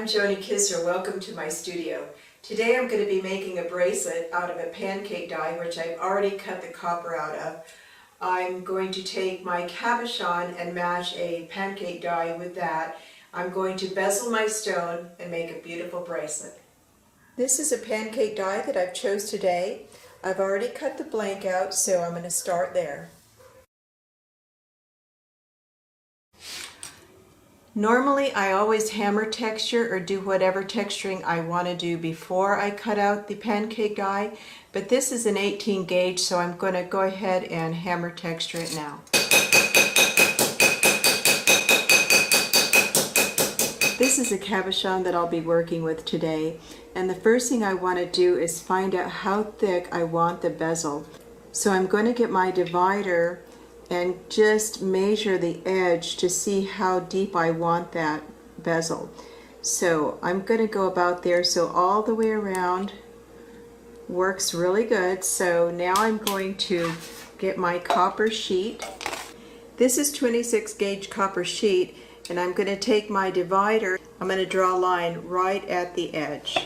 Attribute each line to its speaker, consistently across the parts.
Speaker 1: I'm Joni Kisser. Welcome to my studio. Today I'm going to be making a bracelet out of a pancake die, which I've already cut the copper out of. I'm going to take my cabochon and match a pancake die with that. I'm going to bezel my stone and make a beautiful bracelet. This is a pancake die that I've chose today. I've already cut the blank out, so I'm going to start there. Normally I always hammer texture or do whatever texturing I want to do before I cut out the pancake die, but this is an 18 gauge, so I'm going to go ahead and hammer texture it now. This is a cabochon that I'll be working with today, and the first thing I want to do is find out how thick I want the bezel. So I'm going to get my divider and just measure the edge to see how deep I want that bezel. So I'm going to go about there, so all the way around works really good. So now I'm going to get my copper sheet. This is 26 gauge copper sheet, and I'm going to take my divider. I'm going to draw a line right at the edge.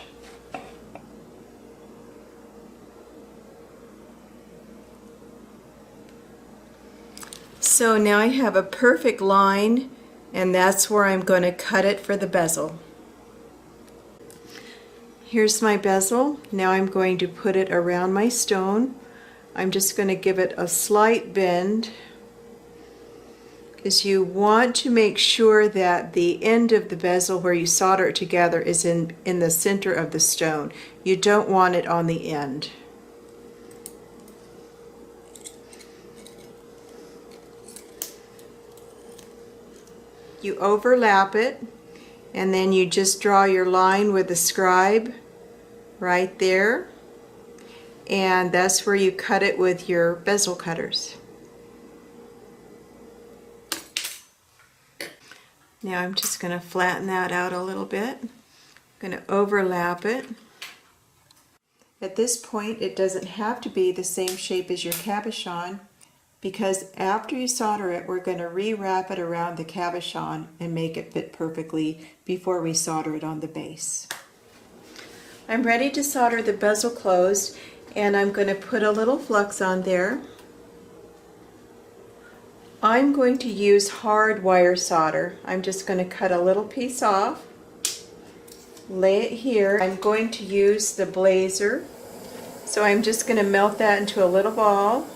Speaker 1: So now I have a perfect line, and that's where I'm going to cut it for the bezel. Here's my bezel. Now I'm going to put it around my stone. I'm just going to give it a slight bend, because you want to make sure that the end of the bezel where you solder it together is in the center of the stone. You don't want it on the end. You overlap it, and then you just draw your line with the scribe right there, and that's where you cut it with your bezel cutters. Now I'm just going to flatten that out a little bit. I'm going to overlap it. At this point it doesn't have to be the same shape as your cabochon, because after you solder it, we're going to re-wrap it around the cabochon and make it fit perfectly before we solder it on the base. I'm ready to solder the bezel closed, and I'm going to put a little flux on there. I'm going to use hard wire solder. I'm just going to cut a little piece off, lay it here. I'm going to use the blazer, so I'm just going to melt that into a little ball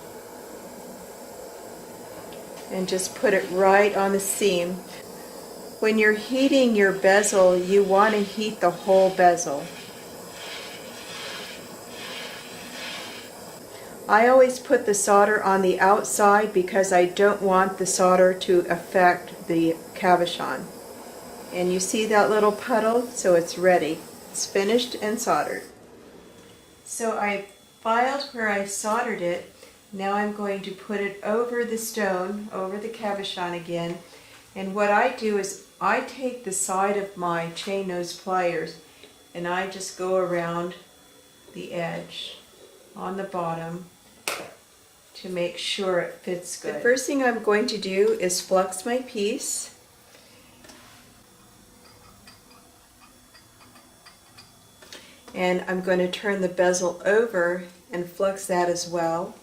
Speaker 1: and just put it right on the seam. When you're heating your bezel, you want to heat the whole bezel. I always put the solder on the outside because I don't want the solder to affect the cabochon. And you see that little puddle? So it's ready. It's finished and soldered. So I filed where I soldered it. Now I'm going to put it over the stone, over the cabochon again, and what I do is I take the side of my chain nose pliers and I just go around the edge on the bottom to make sure it fits good. The first thing I'm going to do is flux my piece. And I'm going to turn the bezel over and flux that as well.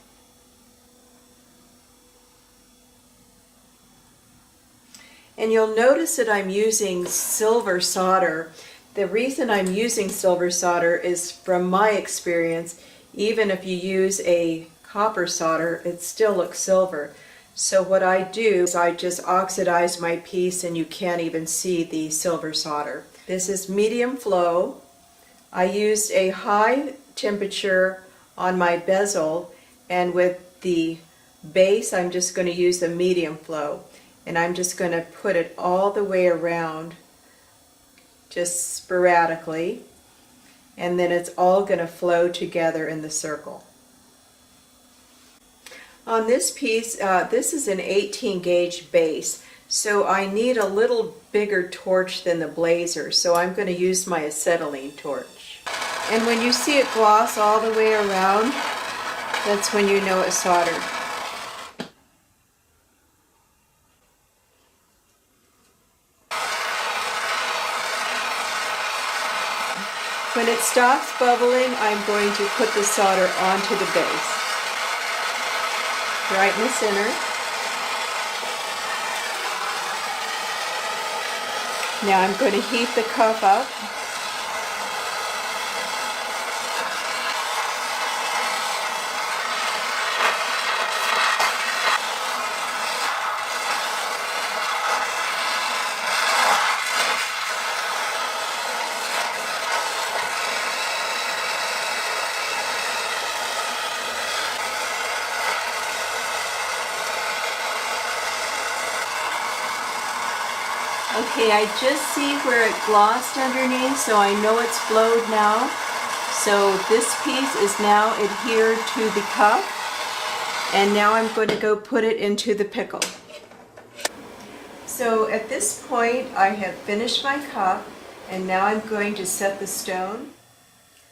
Speaker 1: And you'll notice that I'm using silver solder. The reason I'm using silver solder is, from my experience, even if you use a copper solder, it still looks silver. So what I do is I just oxidize my piece and you can't even see the silver solder. This is medium flow. I used a high temperature on my bezel, and with the base I'm just going to use the medium flow. And I'm just going to put it all the way around, just sporadically, and then it's all going to flow together in the circle. On this piece, this is an 18 gauge base, so I need a little bigger torch than the blazer, so I'm going to use my acetylene torch. And when you see it gloss all the way around, that's when you know it's soldered. When it stops bubbling, I'm going to put the solder onto the base, right in the center. Now I'm going to heat the cup up. Okay, I just see where it glossed underneath, so I know it's flowed now. So this piece is now adhered to the cup, and now I'm going to go put it into the pickle. So at this point I have finished my cup, and now I'm going to set the stone.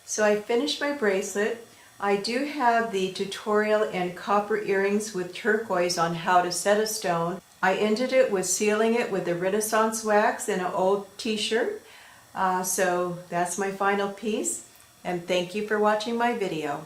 Speaker 1: So I finished my bracelet. I do have the tutorial in copper earrings with turquoise on how to set a stone. I ended it with sealing it with the Renaissance wax in an old t-shirt. So that's my final piece, and thank you for watching my video.